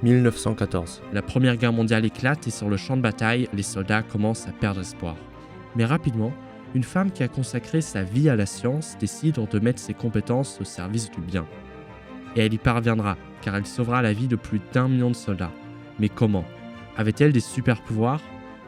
1914. La Première Guerre mondiale éclate et sur le champ de bataille, les soldats commencent à perdre espoir. Mais rapidement, une femme qui a consacré sa vie à la science décide de mettre ses compétences au service du bien. Et elle y parviendra, car elle sauvera la vie de plus d'1 million de soldats. Mais comment ? Avait-elle des super pouvoirs ?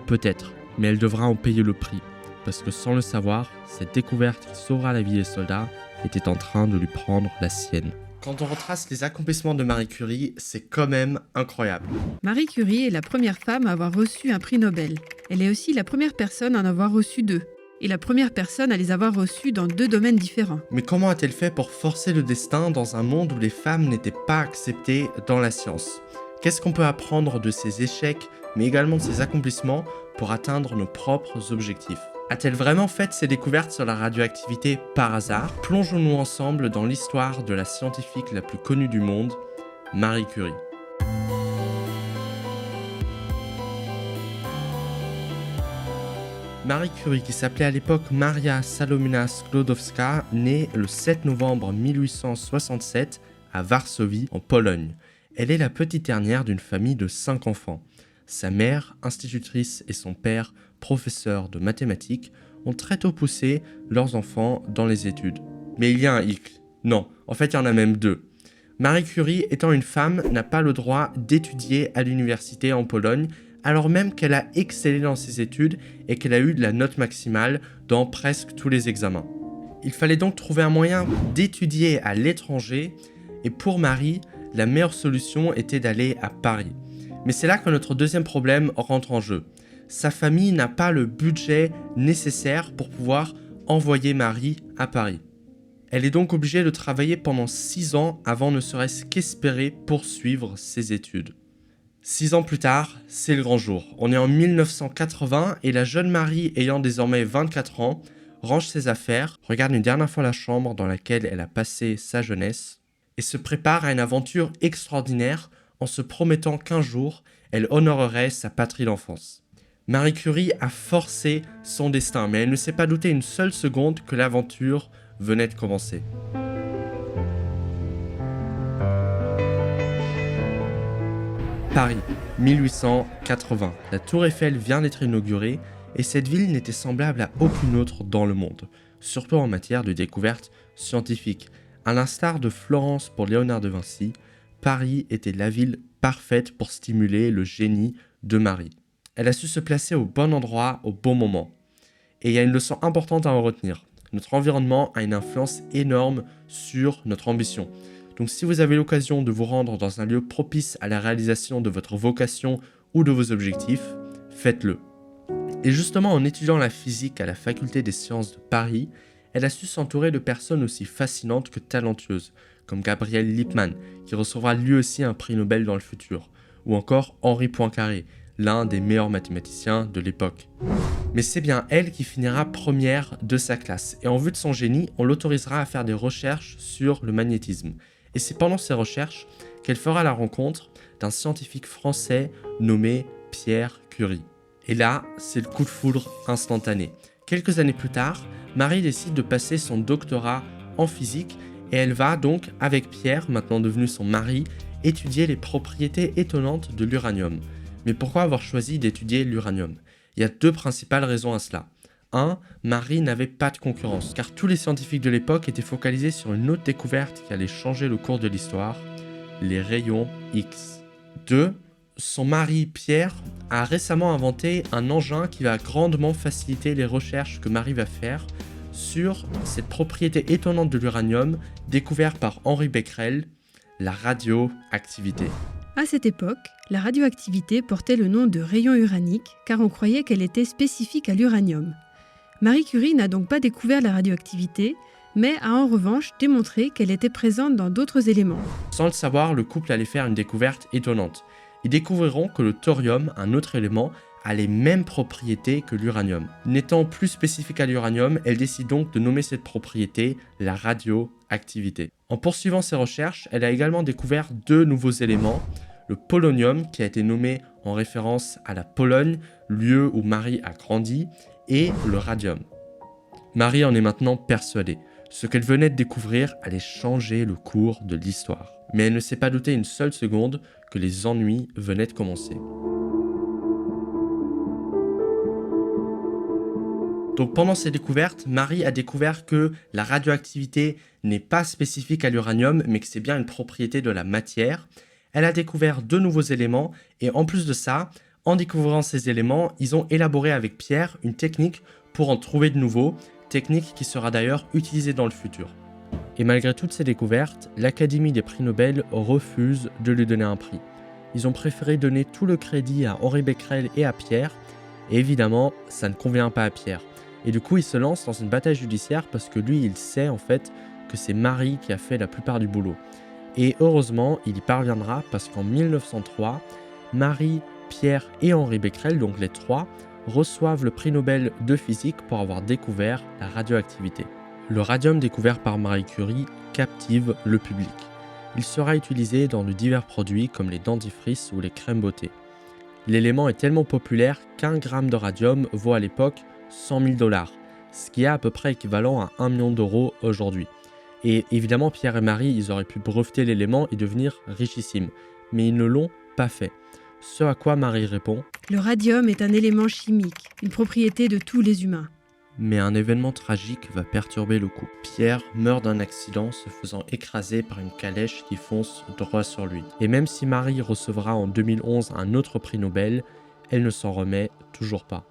Peut-être, mais elle devra en payer le prix. Parce que sans le savoir, cette découverte qui sauvera la vie des soldats était en train de lui prendre la sienne. Quand on retrace les accomplissements de Marie Curie, c'est quand même incroyable. Marie Curie est la première femme à avoir reçu un prix Nobel. Elle est aussi la première personne à en avoir reçu 2. Et la première personne à les avoir reçus dans 2 domaines différents. Mais comment a-t-elle fait pour forcer le destin dans un monde où les femmes n'étaient pas acceptées dans la science ? Qu'est-ce qu'on peut apprendre de ses échecs, mais également de ses accomplissements pour atteindre nos propres objectifs ? A-t-elle vraiment fait ses découvertes sur la radioactivité par hasard ? Plongeons-nous ensemble dans l'histoire de la scientifique la plus connue du monde, Marie Curie. Marie Curie, qui s'appelait à l'époque Maria Salomina Sklodowska, naît le 7 novembre 1867 à Varsovie, en Pologne. Elle est la petite dernière d'une famille de 5 enfants. Sa mère, institutrice, et son père, professeur de mathématiques, ont très tôt poussé leurs enfants dans les études. Mais il y a un hic. Non, en fait il y en a même 2. Marie Curie, étant une femme, n'a pas le droit d'étudier à l'université en Pologne, alors même qu'elle a excellé dans ses études et qu'elle a eu de la note maximale dans presque tous les examens. Il fallait donc trouver un moyen d'étudier à l'étranger, et pour Marie, la meilleure solution était d'aller à Paris. Mais c'est là que notre deuxième problème rentre en jeu. Sa famille n'a pas le budget nécessaire pour pouvoir envoyer Marie à Paris. Elle est donc obligée de travailler pendant 6 ans avant ne serait-ce qu'espérer poursuivre ses études. 6 ans plus tard, c'est le grand jour. On est en 1980 et la jeune Marie, ayant désormais 24 ans, range ses affaires, regarde une dernière fois la chambre dans laquelle elle a passé sa jeunesse et se prépare à une aventure extraordinaire en se promettant qu'un jour, elle honorerait sa patrie d'enfance. Marie Curie a forcé son destin, mais elle ne s'est pas doutée une seule seconde que l'aventure venait de commencer. Paris, 1880. La Tour Eiffel vient d'être inaugurée et cette ville n'était semblable à aucune autre dans le monde, surtout en matière de découverte scientifique. À l'instar de Florence pour Léonard de Vinci, Paris était la ville parfaite pour stimuler le génie de Marie. Elle a su se placer au bon endroit au bon moment. Et il y a une leçon importante à en retenir. Notre environnement a une influence énorme sur notre ambition. Donc si vous avez l'occasion de vous rendre dans un lieu propice à la réalisation de votre vocation ou de vos objectifs, faites-le. Et justement, en étudiant la physique à la faculté des sciences de Paris, elle a su s'entourer de personnes aussi fascinantes que talentueuses, comme Gabriel Lippmann, qui recevra lui aussi un prix Nobel dans le futur, ou encore Henri Poincaré, l'un des meilleurs mathématiciens de l'époque. Mais c'est bien elle qui finira première de sa classe, et en vue de son génie, on l'autorisera à faire des recherches sur le magnétisme. Et c'est pendant ces recherches qu'elle fera la rencontre d'un scientifique français nommé Pierre Curie. Et là, c'est le coup de foudre instantané. Quelques années plus tard, Marie décide de passer son doctorat en physique et elle va donc, avec Pierre, maintenant devenu son mari, étudier les propriétés étonnantes de l'uranium. Mais pourquoi avoir choisi d'étudier l'uranium ? Il y a 2 principales raisons à cela. 1. Marie n'avait pas de concurrence, car tous les scientifiques de l'époque étaient focalisés sur une autre découverte qui allait changer le cours de l'histoire, les rayons X. 2. Son mari Pierre a récemment inventé un engin qui va grandement faciliter les recherches que Marie va faire sur cette propriété étonnante de l'uranium découverte par Henri Becquerel, la radioactivité. À cette époque, la radioactivité portait le nom de rayon uranique car on croyait qu'elle était spécifique à l'uranium. Marie Curie n'a donc pas découvert la radioactivité, mais a en revanche démontré qu'elle était présente dans d'autres éléments. Sans le savoir, le couple allait faire une découverte étonnante. Ils découvriront que le thorium, un autre élément, a les mêmes propriétés que l'uranium. N'étant plus spécifique à l'uranium, elle décide donc de nommer cette propriété la radioactivité. En poursuivant ses recherches, elle a également découvert 2 nouveaux éléments, le polonium, qui a été nommé en référence à la Pologne, lieu où Marie a grandi, et le radium. Marie en est maintenant persuadée. Ce qu'elle venait de découvrir allait changer le cours de l'histoire. Mais elle ne s'est pas doutée une seule seconde que les ennuis venaient de commencer. Donc pendant ces découvertes, Marie a découvert que la radioactivité n'est pas spécifique à l'uranium, mais que c'est bien une propriété de la matière. Elle a découvert 2 nouveaux éléments, et en plus de ça, en découvrant ces éléments, ils ont élaboré avec Pierre une technique pour en trouver de nouveaux, technique qui sera d'ailleurs utilisée dans le futur. Et malgré toutes ces découvertes, l'Académie des prix Nobel refuse de lui donner un prix. Ils ont préféré donner tout le crédit à Henri Becquerel et à Pierre, et évidemment, ça ne convient pas à Pierre. Et du coup, il se lance dans une bataille judiciaire parce que lui, il sait en fait que c'est Marie qui a fait la plupart du boulot. Et heureusement, il y parviendra parce qu'en 1903, Marie, Pierre et Henri Becquerel, donc les 3, reçoivent le prix Nobel de physique pour avoir découvert la radioactivité. Le radium découvert par Marie Curie captive le public. Il sera utilisé dans de divers produits comme les dentifrices ou les crèmes beauté. L'élément est tellement populaire qu'un gramme de radium vaut à l'époque 100 000 $, ce qui est à peu près équivalent à 1 million d'euros aujourd'hui. Et évidemment, Pierre et Marie, ils auraient pu breveter l'élément et devenir richissimes, mais ils ne l'ont pas fait. Ce à quoi Marie répond : Le radium est un élément chimique, une propriété de tous les humains. Mais un événement tragique va perturber le couple. Pierre meurt d'un accident se faisant écraser par une calèche qui fonce droit sur lui. Et même si Marie recevra en 2011 un autre prix Nobel, elle ne s'en remet toujours pas.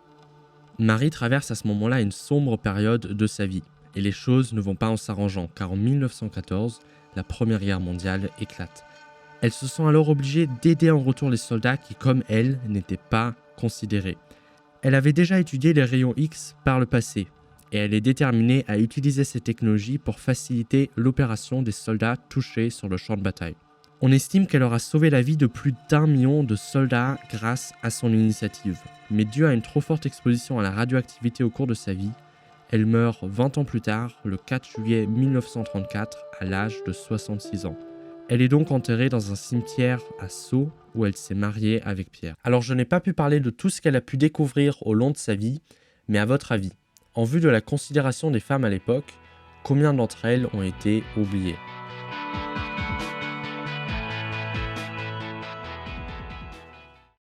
Marie traverse à ce moment-là une sombre période de sa vie. Et les choses ne vont pas en s'arrangeant, car en 1914, la Première Guerre mondiale éclate. Elle se sent alors obligée d'aider en retour les soldats qui, comme elle, n'étaient pas considérés. Elle avait déjà étudié les rayons X par le passé, et elle est déterminée à utiliser ces technologies pour faciliter l'opération des soldats touchés sur le champ de bataille. On estime qu'elle aura sauvé la vie de plus d'1 million de soldats grâce à son initiative. Mais dû à une trop forte exposition à la radioactivité au cours de sa vie, elle meurt 20 ans plus tard, le 4 juillet 1934, à l'âge de 66 ans. Elle est donc enterrée dans un cimetière à Sceaux, où elle s'est mariée avec Pierre. Alors je n'ai pas pu parler de tout ce qu'elle a pu découvrir au long de sa vie, mais à votre avis, en vue de la considération des femmes à l'époque, combien d'entre elles ont été oubliées ?